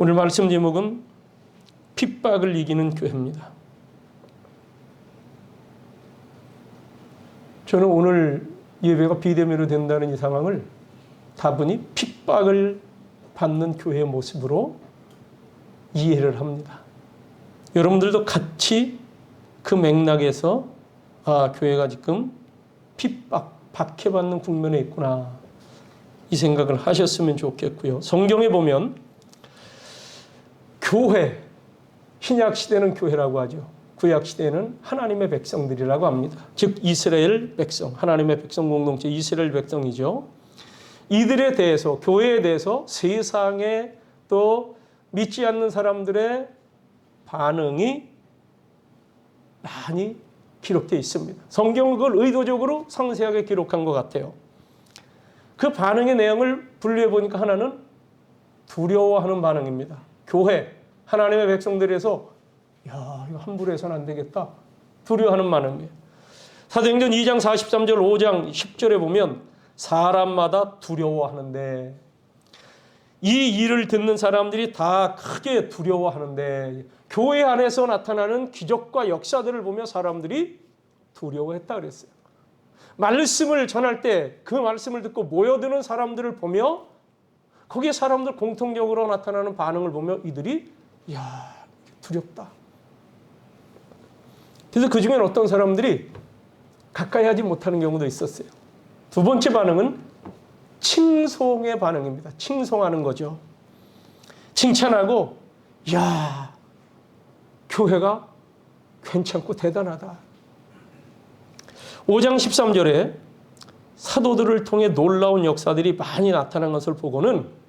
오늘 말씀 제목은 핍박을 이기는 교회입니다. 저는 오늘 예배가 비대면으로 된다는 이 상황을 다분히 핍박을 받는 교회의 모습으로 이해를 합니다. 여러분들도 같이 그 맥락에서 교회가 지금 핍박, 박해받는 국면에 있구나 이 생각을 하셨으면 좋겠고요. 성경에 보면 교회, 신약시대는 교회라고 하죠. 구약시대에는 하나님의 백성들이라고 합니다. 즉 이스라엘 백성, 하나님의 백성 공동체 이스라엘 백성이죠. 이들에 대해서, 교회에 대해서 세상에 또 믿지 않는 사람들의 반응이 많이 기록되어 있습니다. 성경은 그걸 의도적으로 상세하게 기록한 것 같아요. 그 반응의 내용을 분류해 보니까 하나는 두려워하는 반응입니다. 교회, 하나님의 백성들에서 이거 함부로 해서는 안 되겠다. 두려워하는 반응이에요. 사도행전 2장 43절, 5장 10절에 보면 사람마다 두려워하는데, 이 일을 듣는 사람들이 다 크게 두려워하는데, 교회 안에서 나타나는 기적과 역사들을 보며 사람들이 두려워했다 그랬어요. 말씀을 전할 때 그 말씀을 듣고 모여드는 사람들을 보며 거기에 사람들 공통적으로 나타나는 반응을 보며 이들이 두렵다. 그래서 그 중엔 어떤 사람들이 가까이 하지 못하는 경우도 있었어요. 두 번째 반응은 칭송의 반응입니다. 칭송하는 거죠. 칭찬하고 교회가 괜찮고 대단하다. 5장 13절에 사도들을 통해 놀라운 역사들이 많이 나타난 것을 보고는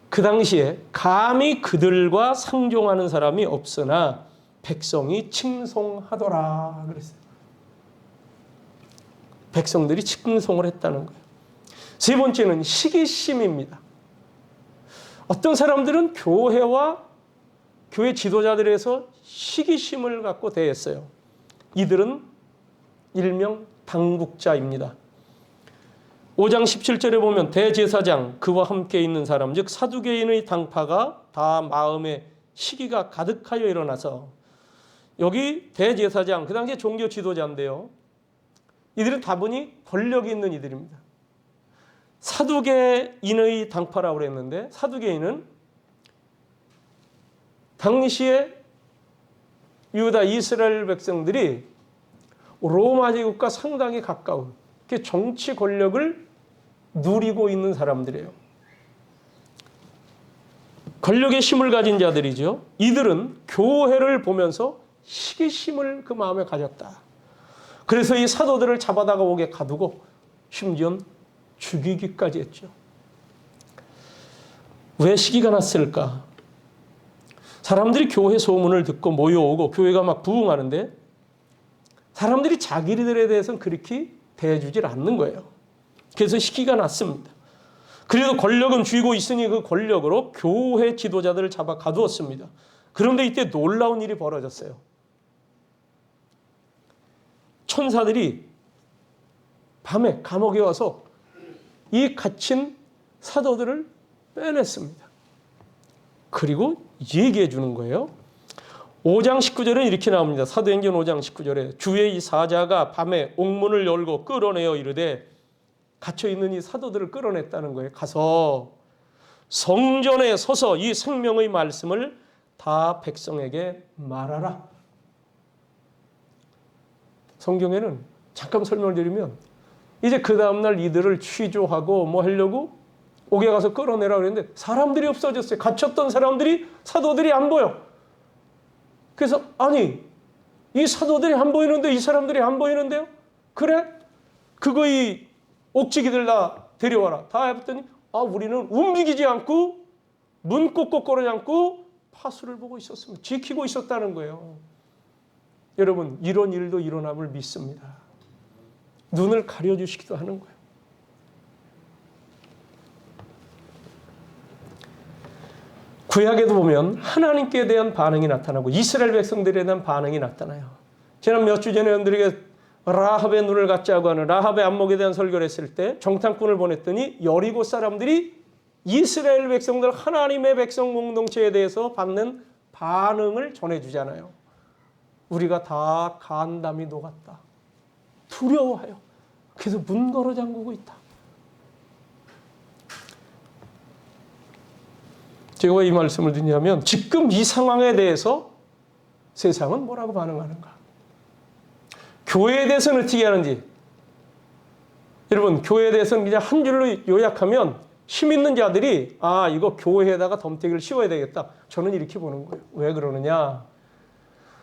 그 당시에 감히 그들과 상종하는 사람이 없으나 백성이 칭송하더라 그랬어요. 백성들이 칭송을 했다는 거예요. 세 번째는 시기심입니다. 어떤 사람들은 교회와 교회 지도자들에서 시기심을 갖고 대했어요. 이들은 일명 당국자입니다. 5장 17절에 보면 대제사장 그와 함께 있는 사람 즉 사두개인의 당파가 다 마음에 시기가 가득하여 일어나서, 여기 대제사장 그 당시에 종교 지도자인데요. 이들은 다분히 권력이 있는 이들입니다. 사두개인의 당파라고 그랬는데, 사두개인은 당시에 유다 이스라엘 백성들이 로마 제국과 상당히 가까운 정치 권력을 누리고 있는 사람들이에요. 권력의 힘을 가진 자들이죠. 이들은 교회를 보면서 시기심을 그 마음에 가졌다. 그래서 이 사도들을 잡아다가 옥에 가두고 심지어 죽이기까지 했죠. 왜 시기가 났을까? 사람들이 교회 소문을 듣고 모여오고 교회가 막 부흥하는데 사람들이 자기들에 대해서는 그렇게 대해주질 않는 거예요. 그래서 시기가 났습니다. 그래도 권력은 쥐고 있으니 그 권력으로 교회 지도자들을 잡아 가두었습니다. 그런데 이때 놀라운 일이 벌어졌어요. 천사들이 밤에 감옥에 와서 이 갇힌 사도들을 빼냈습니다. 그리고 얘기해 주는 거예요. 5장 19절에 이렇게 나옵니다. 사도행전 5장 19절에 주의 이 사자가 밤에 옥문을 열고 끌어내어 이르되, 갇혀있는 이 사도들을 끌어냈다는 거예요. 가서 성전에 서서 이 생명의 말씀을 다 백성에게 말하라. 성경에는 잠깐 설명을 드리면, 이제 그 다음날 이들을 취조하고 뭐 하려고 옥에 가서 끌어내라 그랬는데 사람들이 없어졌어요. 갇혔던 사람들이, 사도들이 안 보여. 그래서 이 사도들이 안 보이는데 이 사람들이 안 보이는데요? 그래? 그거 이 옥지기들 다 데려와라. 다 해봤더니 우리는 움직이지 않고 문 꼭꼭거리지 않고 파수를 보고 있었습니다. 지키고 있었다는 거예요. 여러분, 이런 일도 일어남을 믿습니다. 눈을 가려주시기도 하는 거예요. 구약에도 보면 하나님께 대한 반응이 나타나고 이스라엘 백성들에 대한 반응이 나타나요. 지난 몇 주 전에 여러분들에게 라합의 눈을 갖자고 하는 라합의 안목에 대한 설교를 했을 때 정탐꾼을 보냈더니 여리고 사람들이 이스라엘 백성들, 하나님의 백성 공동체에 대해서 받는 반응을 전해주잖아요. 우리가 다 간담이 녹았다. 두려워하여. 그래서 문 걸어 잠그고 있다. 제가 왜 이 말씀을 드리냐면 지금 이 상황에 대해서 세상은 뭐라고 반응하는가? 교회에 대해서는 어떻게 하는지. 여러분, 교회에 대해서는 그냥 한 줄로 요약하면 힘 있는 자들이 이거 교회에다가 덤태기를 씌워야 되겠다. 저는 이렇게 보는 거예요. 왜 그러느냐?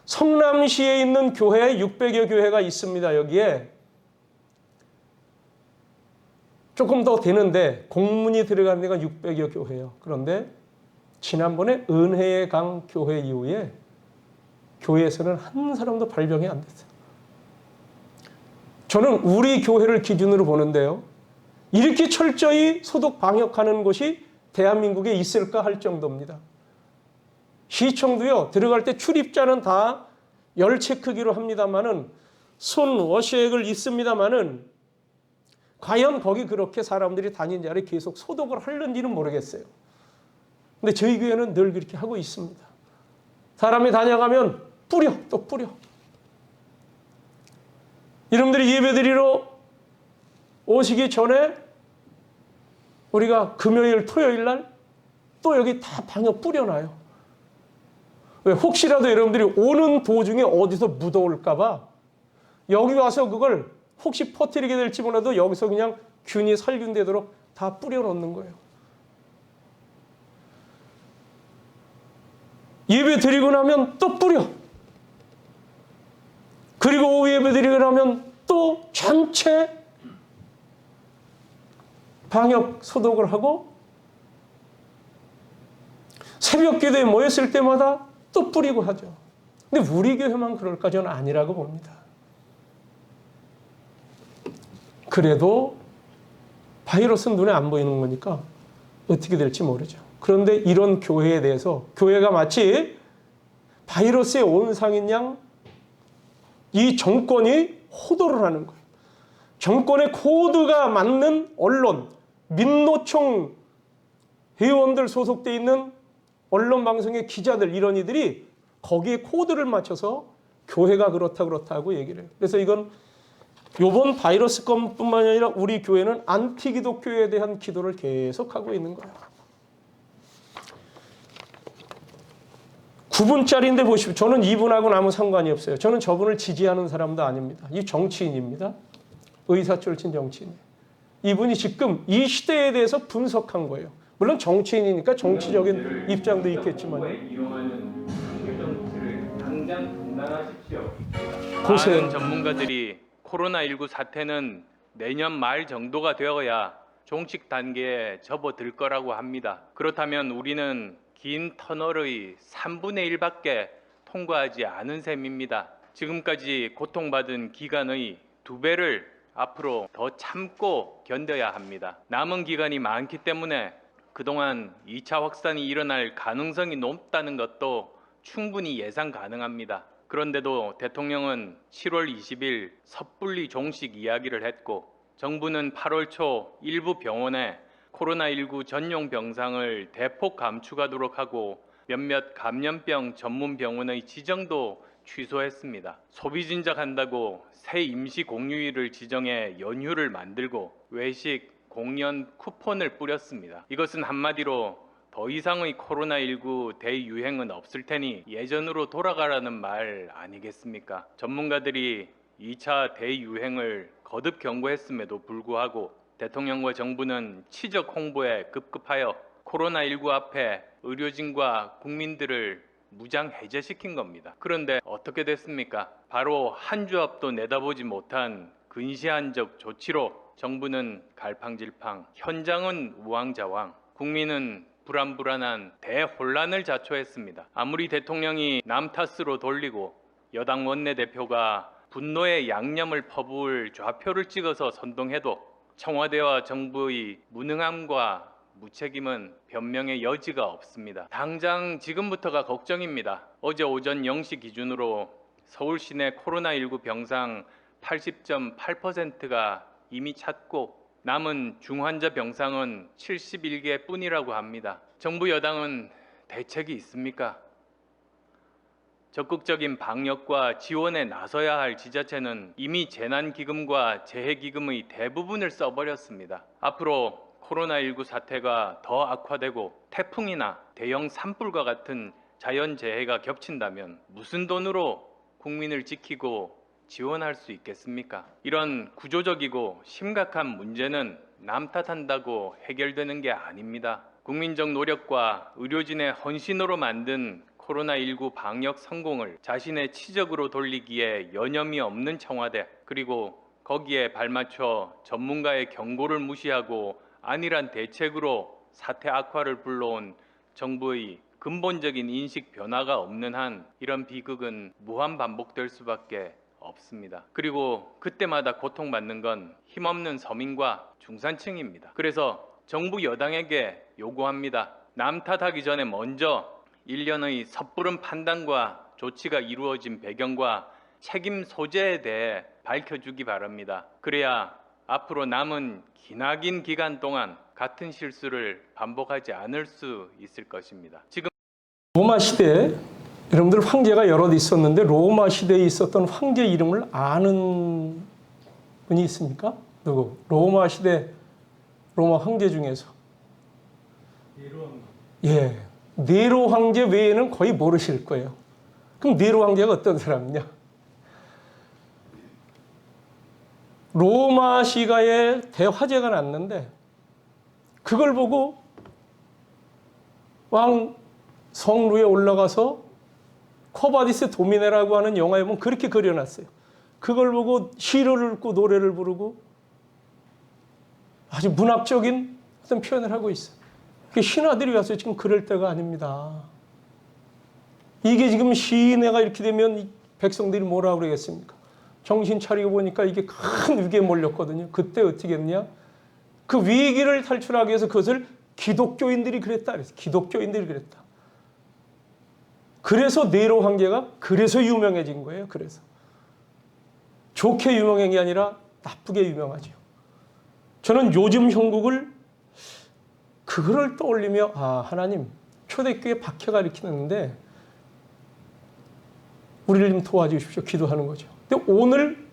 성남시에 있는 교회 600여 교회가 있습니다. 여기에 조금 더 되는데 공문이 들어가는 데가 600여 교회예요. 그런데 지난번에 은혜의 강 교회 이후에 교회에서는 한 사람도 발병이 안 됐어요. 저는 우리 교회를 기준으로 보는데요. 이렇게 철저히 소독 방역하는 곳이 대한민국에 있을까 할 정도입니다. 시청도요, 들어갈 때 출입자는 다 열 체크기로 합니다만은 손 워시액을 있습니다만은 과연 거기 그렇게 사람들이 다닌 자리에 계속 소독을 하는지는 모르겠어요. 근데 저희 교회는 늘 그렇게 하고 있습니다. 사람이 다녀가면 뿌려, 또 뿌려. 이놈들이 예배드리러 오시기 전에 우리가 금요일, 토요일 날 또 여기 다 방역 뿌려놔요. 왜? 혹시라도 여러분들이 오는 도중에 어디서 묻어올까 봐 여기 와서 그걸 혹시 퍼뜨리게 될지 몰라도 여기서 그냥 균이 살균되도록 다 뿌려놓는 거예요. 예배 드리고 나면 또 뿌려. 그리고 오후 예배 드리고 나면 또 전체 방역 소독을 하고 새벽 기도에 모였을 때마다 또 뿌리고 하죠. 근데 우리 교회만 그럴까? 저는 아니라고 봅니다. 그래도 바이러스는 눈에 안 보이는 거니까 어떻게 될지 모르죠. 그런데 이런 교회에 대해서 교회가 마치 바이러스의 온상인 양 이 정권이 호도를 하는 거예요. 정권의 코드가 맞는 언론, 민노총 회원들 소속돼 있는 언론 방송의 기자들, 이런 이들이 거기에 코드를 맞춰서 교회가 그렇다 하고 얘기를 해요. 그래서 이건 이번 바이러스 건뿐만 아니라 우리 교회는 안티 기독교에 대한 기도를 계속하고 있는 거예요. 9분짜리인데 보십시오. 저는 이분하고는 아무 상관이 없어요. 저는 저분을 지지하는 사람도 아닙니다. 이 정치인입니다. 의사 출신 정치인. 이분이 지금 이 시대에 대해서 분석한 거예요. 물론 정치인이니까 정치적인 입장도 있겠지만요. 보세요. 많은 전문가들이 코로나19 사태는 내년 말 정도가 되어야 종식 단계에 접어들 거라고 합니다. 그렇다면 우리는 긴 터널의 3분의 1밖에 통과하지 않은 셈입니다. 지금까지 고통받은 기간의 2배를 앞으로 더 참고 견뎌야 합니다. 남은 기간이 많기 때문에 그동안 2차 확산이 일어날 가능성이 높다는 것도 충분히 예상 가능합니다. 그런데도 대통령은 7월 20일 섣불리 종식 이야기를 했고 정부는 8월 초 일부 병원에 코로나19 전용 병상을 대폭 감축하도록 하고 몇몇 감염병 전문 병원의 지정도 취소했습니다. 소비 진작한다고 새 임시 공휴일을 지정해 연휴를 만들고 외식, 공연, 쿠폰을 뿌렸습니다. 이것은 한마디로 더 이상의 코로나19 대유행은 없을 테니 예전으로 돌아가라는 말 아니겠습니까? 전문가들이 2차 대유행을 거듭 경고했음에도 불구하고 대통령과 정부는 치적 홍보에 급급하여 코로나19 앞에 의료진과 국민들을 무장 해제시킨 겁니다. 그런데 어떻게 됐습니까? 바로 한 주 앞도 내다보지 못한 근시안적 조치로 정부는 갈팡질팡, 현장은 우왕좌왕, 국민은 불안불안한 대혼란을 자초했습니다. 아무리 대통령이 남 탓으로 돌리고 여당 원내대표가 분노의 양념을 퍼부을 좌표를 찍어서 선동해도 청와대와 정부의 무능함과 무책임은 변명의 여지가 없습니다. 당장 지금부터가 걱정입니다. 어제 오전 0시 기준으로 서울 시내 코로나19 병상 80.8%가 이미 찼고 남은 중환자 병상은 71개 뿐이라고 합니다. 정부 여당은 대책이 있습니까? 적극적인 방역과 지원에 나서야 할 지자체는 이미 재난기금과 재해기금의 대부분을 써버렸습니다. 앞으로 코로나19 사태가 더 악화되고 태풍이나 대형 산불과 같은 자연재해가 겹친다면 무슨 돈으로 국민을 지키고 지원할 수 있겠습니까? 이런 구조적이고 심각한 문제는 남 탓한다고 해결되는 게 아닙니다. 국민적 노력과 의료진의 헌신으로 만든 코로나19 방역 성공을 자신의 치적으로 돌리기에 여념이 없는 청와대, 그리고 거기에 발맞춰 전문가의 경고를 무시하고 안일한 대책으로 사태 악화를 불러온 정부의 근본적인 인식 변화가 없는 한 이런 비극은 무한 반복될 수밖에 없습니다. 그리고 그때마다 고통받는 건 힘없는 서민과 중산층입니다. 그래서 정부 여당에게 요구합니다. 남 탓하기 전에 먼저 일련의 섣부른 판단과 조치가 이루어진 배경과 책임 소재에 대해 밝혀주기 바랍니다. 그래야 앞으로 남은 기나긴 기간 동안 같은 실수를 반복하지 않을 수 있을 것입니다. 지금 로마 시대에 여러분들 황제가 여럿 있었는데 로마 시대에 있었던 황제 이름을 아는 분이 있습니까? 누구? 로마 시대 로마 황제 중에서. 예, 네로 황제 외에는 거의 모르실 거예요. 그럼 네로 황제가 어떤 사람이냐? 로마 시가에 대화재가 났는데 그걸 보고 왕 성루에 올라가서 코바디스 도미네라고 하는 영화에 보면 그렇게 그려놨어요. 그걸 보고 시를 읽고 노래를 부르고 아주 문학적인 어떤 표현을 하고 있어요. 신하들이 와서 지금 그럴 때가 아닙니다. 이게 지금 시내가 이렇게 되면 백성들이 뭐라 그러겠습니까? 정신 차리고 보니까 이게 큰 위기에 몰렸거든요. 그때 어떻게 했냐? 그 위기를 탈출하기 위해서 그것을 기독교인들이 그랬다. 그랬어요. 기독교인들이 그랬다. 그래서 네로 황제가 그래서 유명해진 거예요. 그래서 좋게 유명한 게 아니라 나쁘게 유명하죠. 저는 요즘 형국을 그거를 떠올리며 하나님 초대교회 박해가 일으키는데 우리를 좀 도와주십시오. 기도하는 거죠. 근데 오늘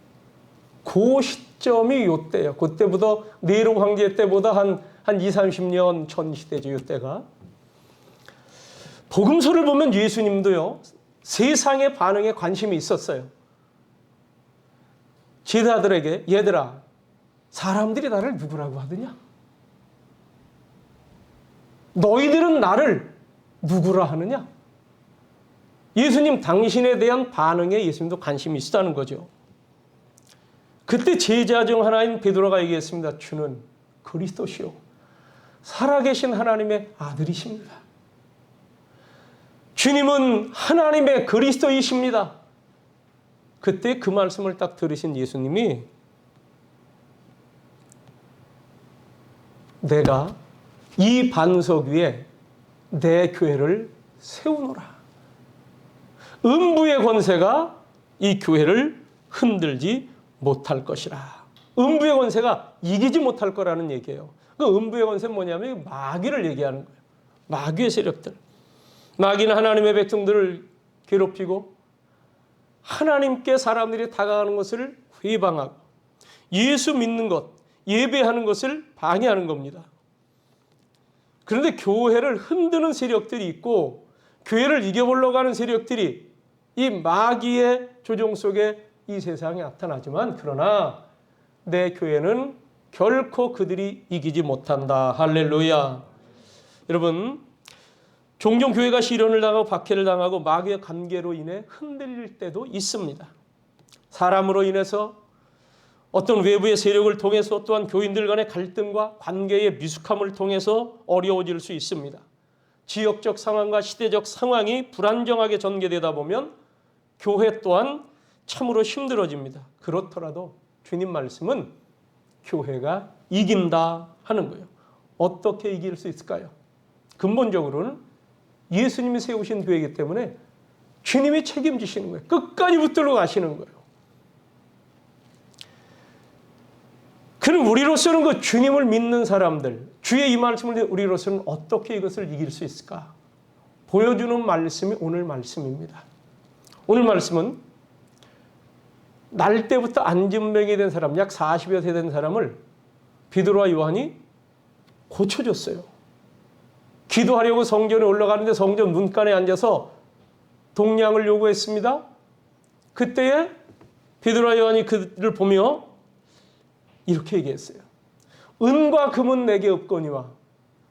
그 시점이 요때예요. 그때보다 네로 황제 때보다 한 20, 30년 전 시대죠. 요때가. 복음서를 보면 예수님도요. 세상의 반응에 관심이 있었어요. 제자들에게 얘들아 사람들이 나를 누구라고 하더냐? 너희들은 나를 누구라 하느냐? 예수님 당신에 대한 반응에 예수님도 관심이 있었다는 거죠. 그때 제자 중 하나인 베드로가 얘기했습니다. 주는 그리스도시요 살아계신 하나님의 아들이십니다. 주님은 하나님의 그리스도이십니다. 그때 그 말씀을 딱 들으신 예수님이 내가 이 반석 위에 내 교회를 세우노라. 음부의 권세가 이 교회를 흔들지 못할 것이라. 음부의 권세가 이기지 못할 거라는 얘기예요. 그 음부의 권세는 뭐냐면 마귀를 얘기하는 거예요. 마귀의 세력들. 마귀는 하나님의 백성들을 괴롭히고 하나님께 사람들이 다가가는 것을 회방하고 예수 믿는 것, 예배하는 것을 방해하는 겁니다. 그런데 교회를 흔드는 세력들이 있고 교회를 이겨보려고 하는 세력들이 이 마귀의 조종 속에 이 세상에 나타나지만 그러나 내 교회는 결코 그들이 이기지 못한다. 할렐루야. 여러분 종종 교회가 시련을 당하고 박해를 당하고 마귀의 관계로 인해 흔들릴 때도 있습니다. 사람으로 인해서 어떤 외부의 세력을 통해서 또한 교인들 간의 갈등과 관계의 미숙함을 통해서 어려워질 수 있습니다. 지역적 상황과 시대적 상황이 불안정하게 전개되다 보면 교회 또한 참으로 힘들어집니다. 그렇더라도 주님 말씀은 교회가 이긴다 하는 거예요. 어떻게 이길 수 있을까요? 근본적으로는 예수님이 세우신 교회이기 때문에 주님이 책임지시는 거예요. 끝까지 붙들고 가시는 거예요. 그럼 우리로서는 그 주님을 믿는 사람들, 주의 이 말씀을 듣는 우리로서는 어떻게 이것을 이길 수 있을까? 보여주는 말씀이 오늘 말씀입니다. 오늘 말씀은 날 때부터 안진병이 된 사람, 약 40여 세 된 사람을 베드로와 요한이 고쳐줬어요. 기도하려고 성전에 올라가는데 성전 문간에 앉아서 동량을 요구했습니다. 그때에 베드로와 요한이 그를 보며 이렇게 얘기했어요. 은과 금은 내게 없거니와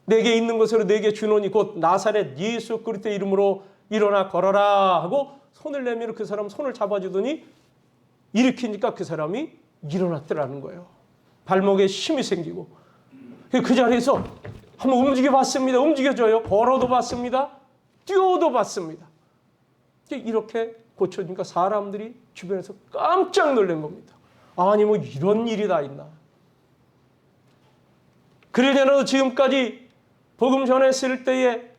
내게 있는 것으로 내게 주노니 곧 나사렛 예수 그리스도의 이름으로 일어나 걸어라 하고 손을 내밀어 그 사람 손을 잡아주더니 일으키니까 그 사람이 일어났더라는 거예요. 발목에 힘이 생기고 그 자리에서 한번 움직여 봤습니다. 움직여줘요. 걸어도 봤습니다. 뛰어도 봤습니다. 이렇게 고쳐주니까 사람들이 주변에서 깜짝 놀란 겁니다. 아니 뭐 이런 일이 다 있나. 그러려나도 지금까지 복음 전했을 때에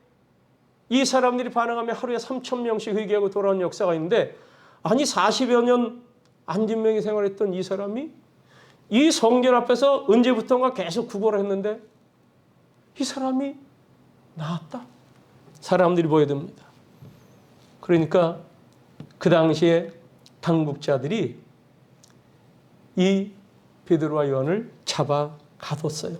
이 사람들이 반응하며 하루에 3,000명씩 회개하고 돌아온 역사가 있는데 아니 40여 년 안진병이 생활했던 이 사람이 이 성전 앞에서 언제부턴가 계속 구걸을 했는데 이 사람이 나았다. 사람들이 보여듭니다. 그러니까 그 당시에 당국자들이 이 베드로와 요한을 잡아 가뒀어요.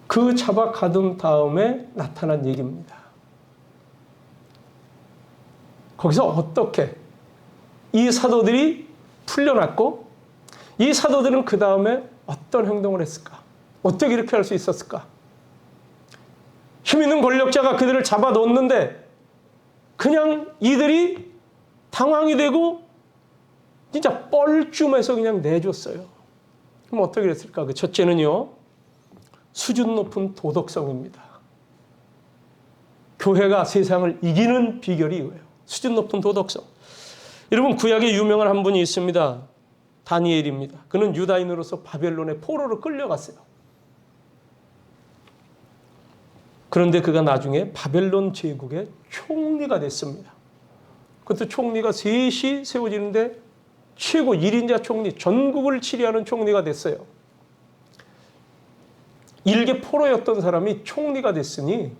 그 잡아 가둔 다음에 나타난 얘기입니다. 거기서 어떻게 이 사도들이 풀려났고 이 사도들은 그 다음에 어떤 행동을 했을까? 어떻게 이렇게 할 수 있었을까? 힘 있는 권력자가 그들을 잡아 놓았는데 그냥 이들이 당황이 되고 진짜 뻘쭘해서 그냥 내줬어요. 그럼 어떻게 됐을까? 그 첫째는요. 수준 높은 도덕성입니다. 교회가 세상을 이기는 비결이 이거예요. 수준 높은 도덕성. 여러분 구약에 유명한 한 분이 있습니다. 다니엘입니다. 그는 유다인으로서 바벨론의 포로로 끌려갔어요. 그런데 그가 나중에 바벨론 제국의 총리가 됐습니다. 그것도 총리가 셋이 세워지는데 최고 1인자 총리, 전국을 치리하는 총리가 됐어요. 일개 포로였던 사람이 총리가 됐으니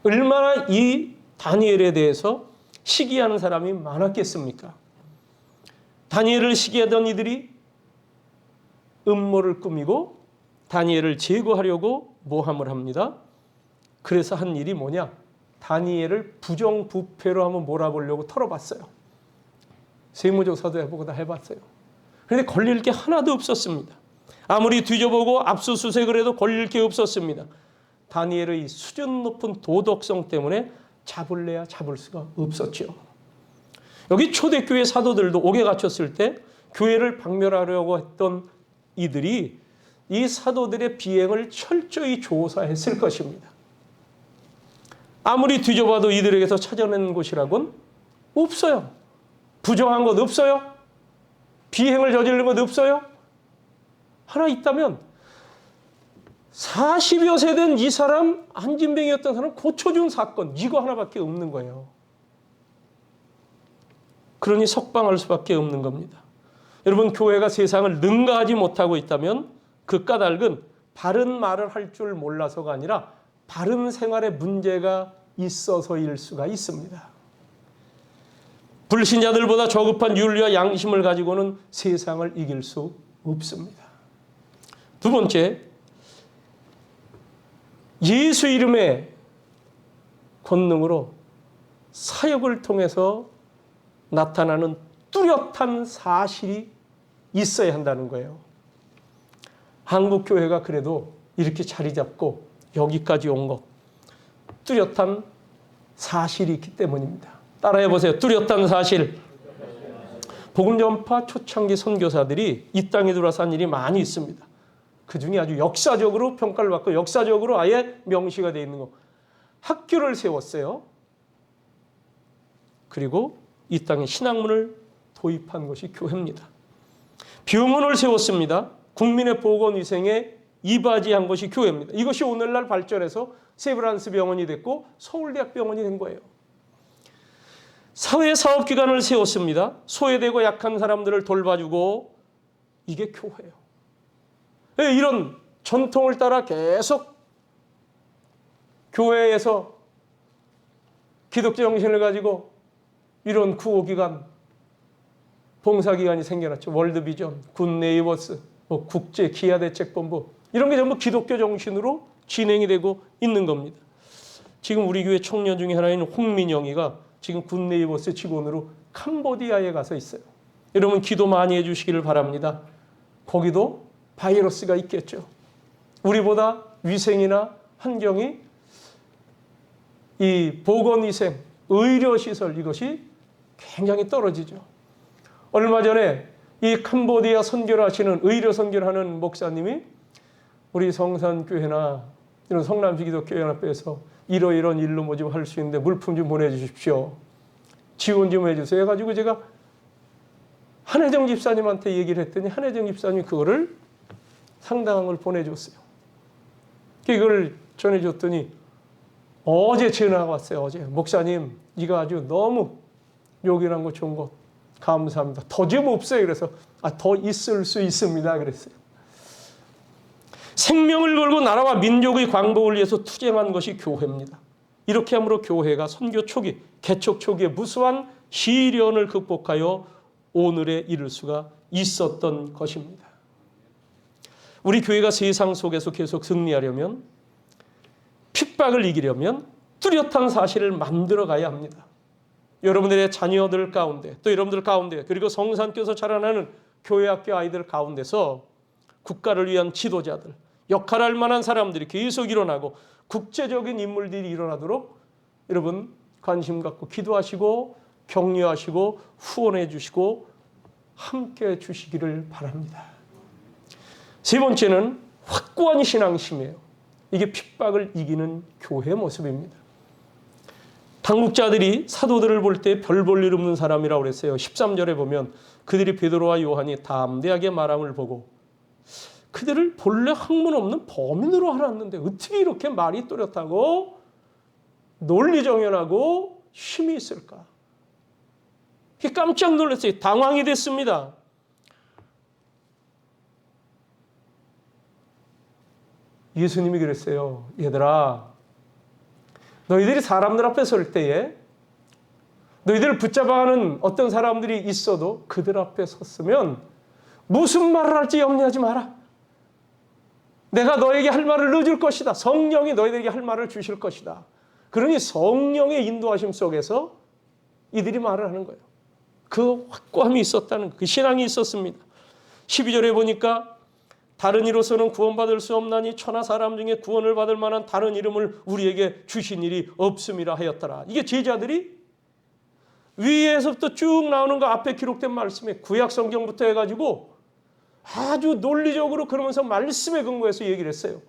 얼마나 이 다니엘에 대해서 시기하는 사람이 많았겠습니까? 다니엘을 시기하던 이들이 음모를 꾸미고 다니엘을 제거하려고 모함을 합니다. 그래서 한 일이 뭐냐? 다니엘을 부정부패로 한번 몰아보려고 털어봤어요. 세무조사도 해보고 다 해봤어요. 그런데 걸릴 게 하나도 없었습니다. 아무리 뒤져보고 압수수색을 해도 걸릴 게 없었습니다. 다니엘의 수준 높은 도덕성 때문에 잡을래야 잡을 수가 없었죠. 여기 초대교회 사도들도 옥에 갇혔을 때 교회를 박멸하려고 했던 이들이 이 사도들의 비행을 철저히 조사했을 것입니다. 아무리 뒤져봐도 이들에게서 찾아낸 곳이라고는 없어요. 부정한 것 없어요. 비행을 저지른 것 없어요. 하나 있다면 40여 세 된 이 사람 안진병이었던 사람 고쳐준 사건 이거 하나밖에 없는 거예요. 그러니 석방할 수밖에 없는 겁니다. 여러분 교회가 세상을 능가하지 못하고 있다면 그 까닭은 바른 말을 할 줄 몰라서가 아니라 바른 생활에 문제가 있어서일 수가 있습니다. 불신자들보다 저급한 윤리와 양심을 가지고는 세상을 이길 수 없습니다. 두 번째, 예수 이름의 권능으로 사역을 통해서 나타나는 뚜렷한 사실이 있어야 한다는 거예요. 한국 교회가 그래도 이렇게 자리 잡고 여기까지 온 것 뚜렷한 사실이 있기 때문입니다. 따라해 보세요. 뚜렷한 사실. 복음 전파 초창기 선교사들이 이 땅에 들어와서 한 일이 많이 있습니다. 그중에 아주 역사적으로 평가를 받고 역사적으로 아예 명시가 되어 있는 거. 학교를 세웠어요. 그리고 이 땅에 신학문을 도입한 것이 교회입니다. 병원을 세웠습니다. 국민의 보건위생에 이바지한 것이 교회입니다. 이것이 오늘날 발전해서 세브란스 병원이 됐고 서울대학 병원이 된 거예요. 사회사업기관을 세웠습니다. 소외되고 약한 사람들을 돌봐주고, 이게 교회예요. 이런 전통을 따라 계속 교회에서 기독교 정신을 가지고 이런 구호기관, 봉사기관이 생겨났죠. 월드비전, 굿네이버스, 국제기아대책본부, 이런 게 전부 기독교 정신으로 진행이 되고 있는 겁니다. 지금 우리 교회 청년 중에 하나인 홍민영이가 지금 굿네이버스 직원으로 캄보디아에 가서 있어요. 여러분 기도 많이 해주시기를 바랍니다. 거기도 바이러스가 있겠죠. 우리보다 위생이나 환경이, 이 보건위생, 의료시설, 이것이 굉장히 떨어지죠. 얼마 전에 이 캄보디아 선교를 하시는, 의료 선교를 하는 목사님이 우리 성산교회나 이런 성남시 기독교연합회에서 이런 일로 뭐 좀 할 수 있는데 물품 좀 보내주십시오, 지원 좀 해주세요 해가지고 제가 한혜정 집사님한테 얘기를 했더니 한혜정 집사님이 그거를 상당한 걸 보내줬어요. 이걸 전해줬더니 어제 전화가 왔어요. 어제 목사님 이거 아주 너무 요긴한 거 좋은 거 감사합니다. 더 좀 없어요. 그래서 더 있을 수 있습니다. 그랬어요. 생명을 걸고 나라와 민족의 광복을 위해서 투쟁한 것이 교회입니다. 이렇게 함으로 교회가 선교 초기, 개척 초기에 무수한 시련을 극복하여 오늘에 이를 수가 있었던 것입니다. 우리 교회가 세상 속에서 계속 승리하려면, 핍박을 이기려면 뚜렷한 사실을 만들어 가야 합니다. 여러분들의 자녀들 가운데, 또 여러분들 가운데, 그리고 성산교에서 자라나는 교회학교 아이들 가운데서 국가를 위한 지도자들, 역할할 만한 사람들이 계속 일어나고 국제적인 인물들이 일어나도록 여러분 관심 갖고 기도하시고 격려하시고 후원해 주시고 함께 주시기를 바랍니다. 세 번째는 확고한 신앙심이에요. 이게 핍박을 이기는 교회의 모습입니다. 당국자들이 사도들을 볼 때 별 볼 일 없는 사람이라고 그랬어요. 13절에 보면 그들이 베드로와 요한이 담대하게 말함을 보고, 그들을 본래 학문 없는 범인으로 알았는데 어떻게 이렇게 말이 또렷하고 논리정연하고 힘이 있을까? 깜짝 놀랐어요. 당황이 됐습니다. 예수님이 그랬어요. 얘들아, 너희들이 사람들 앞에 설 때에 너희들을 붙잡아가는 어떤 사람들이 있어도 그들 앞에 섰으면 무슨 말을 할지 염려하지 마라. 내가 너에게 할 말을 넣어줄 것이다. 성령이 너희들에게 할 말을 주실 것이다. 그러니 성령의 인도하심 속에서 이들이 말을 하는 거예요. 그 확고함이 있었다는, 그 신앙이 있었습니다. 12절에 보니까 다른 이로서는 구원받을 수 없나니 천하 사람 중에 구원을 받을 만한 다른 이름을 우리에게 주신 일이 없음이라 하였더라. 이게 제자들이 위에서부터 쭉 나오는 거 앞에 기록된 말씀에 구약 성경부터 해가지고 아주 논리적으로 그러면서 말씀에 근거해서 얘기를 했어요.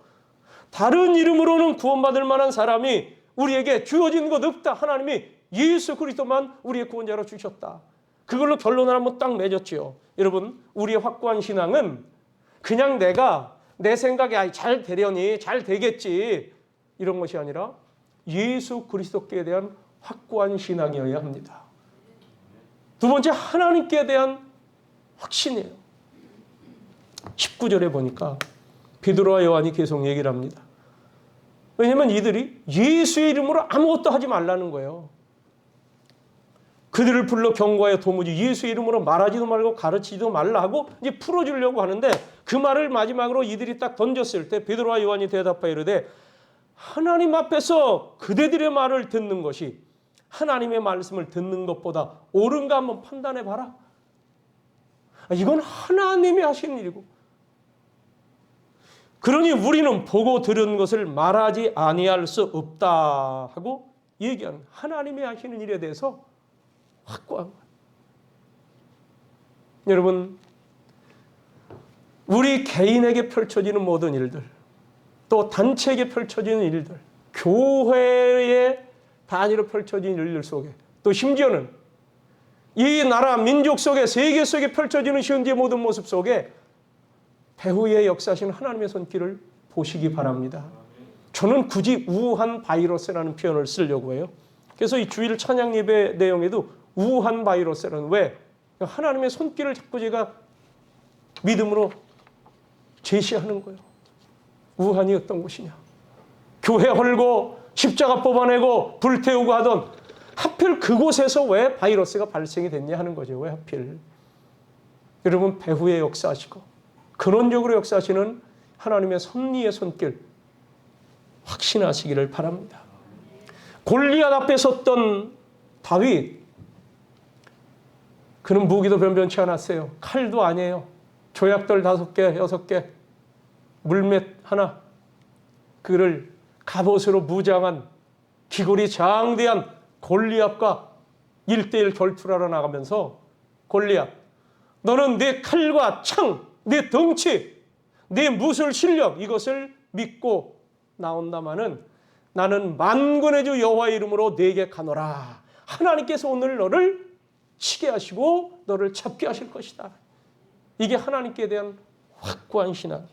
다른 이름으로는 구원받을 만한 사람이 우리에게 주어진 것 없다. 하나님이 예수 그리스도만 우리의 구원자로 주셨다. 그걸로 결론을 한번 딱 맺었지요. 여러분, 우리의 확고한 신앙은 그냥 내가 내 생각에 잘 되려니 잘 되겠지 이런 것이 아니라 예수 그리스도께 대한 확고한 신앙이어야 합니다. 두 번째, 하나님께 대한 확신이에요. 19절에 보니까 베드로와 요한이 계속 얘기를 합니다. 왜냐하면 이들이 예수의 이름으로 아무것도 하지 말라는 거예요. 그들을 불러 경고하여 도무지 예수의 이름으로 말하지도 말고 가르치지도 말라 하고 이제 풀어주려고 하는데, 그 말을 마지막으로 이들이 딱 던졌을 때 베드로와 요한이 대답하여 이르되 하나님 앞에서 그대들의 말을 듣는 것이 하나님의 말씀을 듣는 것보다 옳은가 한번 판단해 봐라. 이건 하나님이 하신 일이고, 그러니 우리는 보고 들은 것을 말하지 아니할 수 없다 하고 얘기하는, 하나님이 하시는 일에 대해서 확고한 거예요. 여러분, 우리 개인에게 펼쳐지는 모든 일들, 또 단체에게 펼쳐지는 일들, 교회의 단위로 펼쳐지는 일들 속에, 또 심지어는 이 나라 민족 속에, 세계 속에 펼쳐지는 현재 모든 모습 속에 배후의 역사하시는 하나님의 손길을 보시기 바랍니다. 저는 굳이 우한 바이러스라는 표현을 쓰려고 해요. 그래서 이 주일 찬양 예배 내용에도 우한 바이러스라는, 왜? 하나님의 손길을 자꾸 제가 믿음으로 제시하는 거예요. 우한이 어떤 곳이냐? 교회 헐고 십자가 뽑아내고 불태우고 하던, 하필 그곳에서 왜 바이러스가 발생이 됐냐 하는 거죠. 왜 하필? 여러분, 배후에 역사하시고 근원적으로 역사하시는 하나님의 섭리의 손길 확신하시기를 바랍니다. 골리앗 앞에 섰던 다윗, 그는 무기도 변변치 않았어요. 칼도 아니에요. 조약돌 5개, 6개, 물맷 하나, 그를 갑옷으로 무장한 기골이 장대한 골리앗과 1대1 결투하러 나가면서, 골리앗, 너는 내 칼과 창, 내 덩치, 내 무술 실력, 이것을 믿고 나온다마는 나는 만군의 주 여호와의 이름으로 네게 가노라. 하나님께서 오늘 너를 치게 하시고 너를 잡게 하실 것이다. 이게 하나님께 대한 확고한 신앙.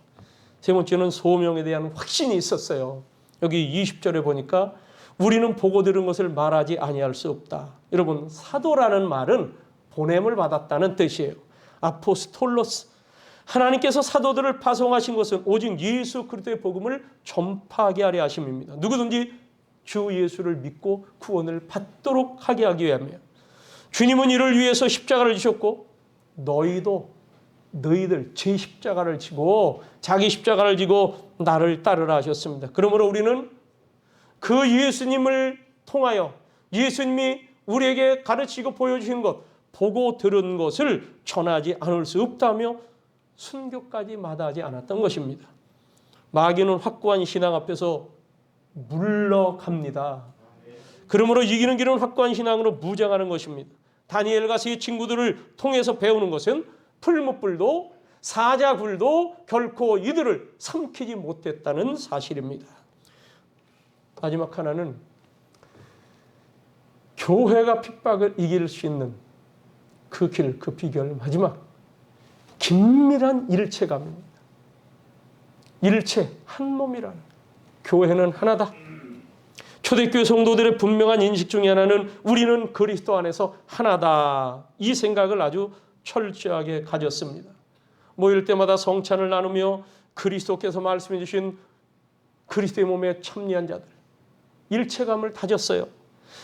세 번째는 소명에 대한 확신이 있었어요. 여기 20절에 보니까 우리는 보고 들은 것을 말하지 아니할 수 없다. 여러분, 사도라는 말은 보냄을 받았다는 뜻이에요. 아포스톨로스. 하나님께서 사도들을 파송하신 것은 오직 예수 그리스도의 복음을 전파하게 하려 하심입니다. 누구든지 주 예수를 믿고 구원을 받도록 하게 하기 위함이에요. 주님은 이를 위해서 십자가를 지셨고, 너희들 제 십자가를 지고, 자기 십자가를 지고 나를 따르라 하셨습니다. 그러므로 우리는 그 예수님을 통하여, 예수님이 우리에게 가르치고 보여주신 것, 보고 들은 것을 전하지 않을 수 없다며 순교까지 마다하지 않았던 것입니다. 마귀는 확고한 신앙 앞에서 물러갑니다. 그러므로 이기는 길은 확고한 신앙으로 무장하는 것입니다. 다니엘과 세 친구들을 통해서 배우는 것은 풀무불도 사자굴도 결코 이들을 삼키지 못했다는 사실입니다. 마지막 하나는 교회가 핍박을 이길 수 있는 그 길, 그 비결, 마지막 긴밀한 일체감입니다. 일체, 한 몸이라는, 교회는 하나다. 초대교회 성도들의 분명한 인식 중에 하나는 우리는 그리스도 안에서 하나다. 이 생각을 아주 철저하게 가졌습니다. 모일 때마다 성찬을 나누며 그리스도께서 말씀해 주신 그리스도의 몸에 참여한 자들, 일체감을 다졌어요.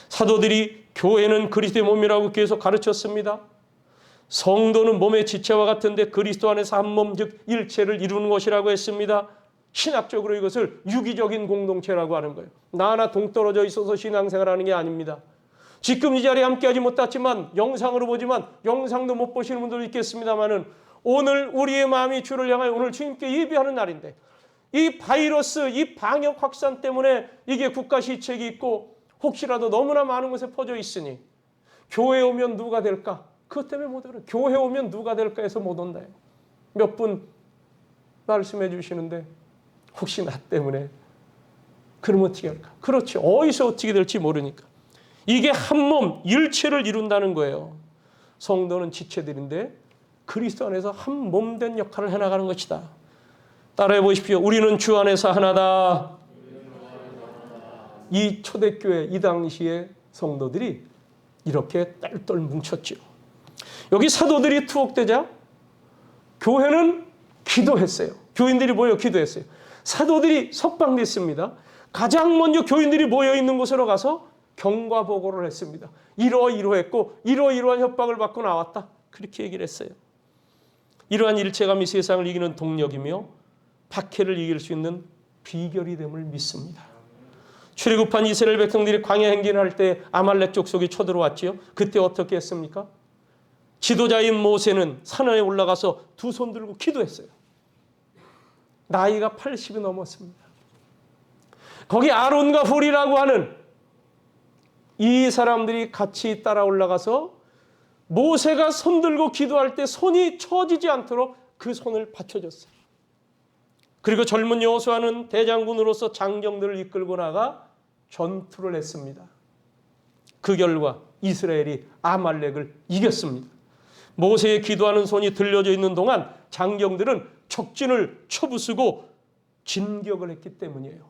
사도들이 교회는 그리스도의 몸이라고 계속 가르쳤습니다. 성도는 몸의 지체와 같은데 그리스도 안에서 한 몸, 즉 일체를 이루는 것이라고 했습니다. 신학적으로 이것을 유기적인 공동체라고 하는 거예요. 나 하나 동떨어져 있어서 신앙생활하는 게 아닙니다. 지금 이 자리에 함께하지 못했지만 영상으로 보지만, 영상도 못 보시는 분들도 있겠습니다만은, 오늘 우리의 마음이 주를 향하여 오늘 주님께 예배하는 날인데, 이 바이러스, 이 방역 확산 때문에 이게 국가 시책이 있고 혹시라도 너무나 많은 곳에 퍼져 있으니 교회에 오면 누가 될까? 그것 때문에 못 오는, 교회 오면 누가 될까 해서 못 온다. 몇 분 말씀해 주시는데 혹시 나 때문에 그러면 어떻게 할까? 그렇지, 어디서 어떻게 될지 모르니까. 이게 한 몸, 일체를 이룬다는 거예요. 성도는 지체들인데 그리스도 안에서 한 몸 된 역할을 해나가는 것이다. 따라해 보십시오. 우리는 주 안에서 하나다. 이 초대교회, 이 당시의 성도들이 이렇게 똘똘 뭉쳤죠. 여기 사도들이 투옥되자 교회는 기도했어요. 교인들이 모여 기도했어요. 사도들이 석방됐습니다. 가장 먼저 교인들이 모여있는 곳으로 가서 경과보고를 했습니다. 이러이러했고 이러이러한 협박을 받고 나왔다. 그렇게 얘기를 했어요. 이러한 일체감이 세상을 이기는 동력이며 박해를 이길 수 있는 비결이 됨을 믿습니다. 출애굽한 이스라엘 백성들이 광야 행진할 때 아말렉 족속이 쳐들어왔지요. 그때 어떻게 했습니까? 지도자인 모세는 산에 올라가서 두 손 들고 기도했어요. 나이가 80이 넘었습니다. 거기 아론과 훌이라고 하는 이 사람들이 같이 따라 올라가서 모세가 손 들고 기도할 때 손이 처지지 않도록 그 손을 받쳐줬어요. 그리고 젊은 여호수아는 대장군으로서 장정들을 이끌고 나가 전투를 했습니다. 그 결과 이스라엘이 아말렉을 이겼습니다. 모세의 기도하는 손이 들려져 있는 동안 장정들은 척진을 쳐부수고 진격을 했기 때문이에요.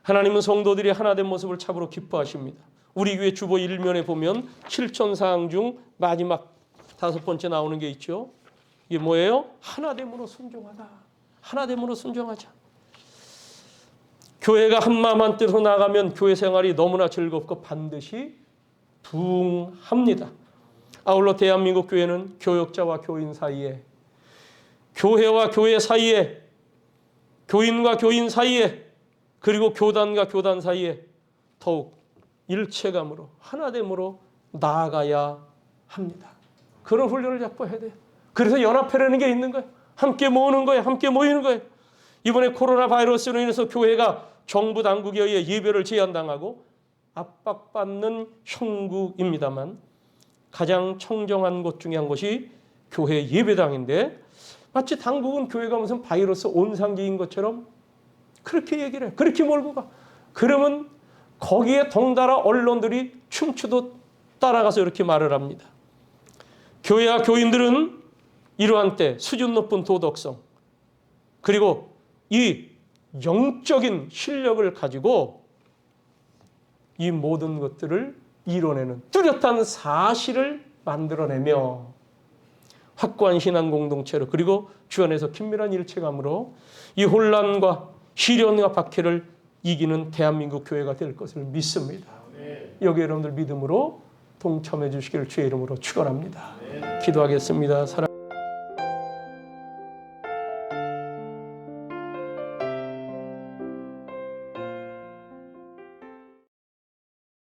하나님은 성도들이 하나된 모습을 참으로 기뻐하십니다. 우리 교회 주보 1면에 보면 실천사항 중 마지막 5번째 나오는 게 있죠. 이게 뭐예요? 하나됨으로 순종하다. 하나됨으로 순종하자. 교회가 한마음 한뜻으로 나가면 교회 생활이 너무나 즐겁고 반드시 부흥합니다. 아울러 대한민국 교회는 교역자와 교인 사이에, 교회와 교회 사이에, 교인과 교인 사이에, 그리고 교단과 교단 사이에 더욱 일체감으로 하나됨으로 나아가야 합니다. 그런 훈련을 자꾸 해야 돼요. 그래서 연합회라는 게 있는 거예요. 함께 모으는 거예요. 함께 모이는 거예요. 이번에 코로나 바이러스로 인해서 교회가 정부 당국에 의해 예배를 제한당하고 압박받는 형국입니다만 가장 청정한 곳 중에 한 곳이 교회 예배당인데 마치 당국은 교회가 무슨 바이러스 온상기인 것처럼 그렇게 얘기를 해요. 그렇게 몰고 가. 그러면 거기에 덩달아 언론들이 춤추듯 따라가서 이렇게 말을 합니다. 교회와 교인들은 이러한 때 수준 높은 도덕성 그리고 이 영적인 실력을 가지고 이 모든 것들을 이뤄내는 뚜렷한 사실을 만들어내며 확고한 신앙 공동체로 그리고 주 안에서 긴밀한 일체감으로 이 혼란과 시련과 박해를 이기는 대한민국 교회가 될 것을 믿습니다. 여기 여러분들 믿음으로 동참해 주시기를 주의 이름으로 축원합니다. 기도하겠습니다.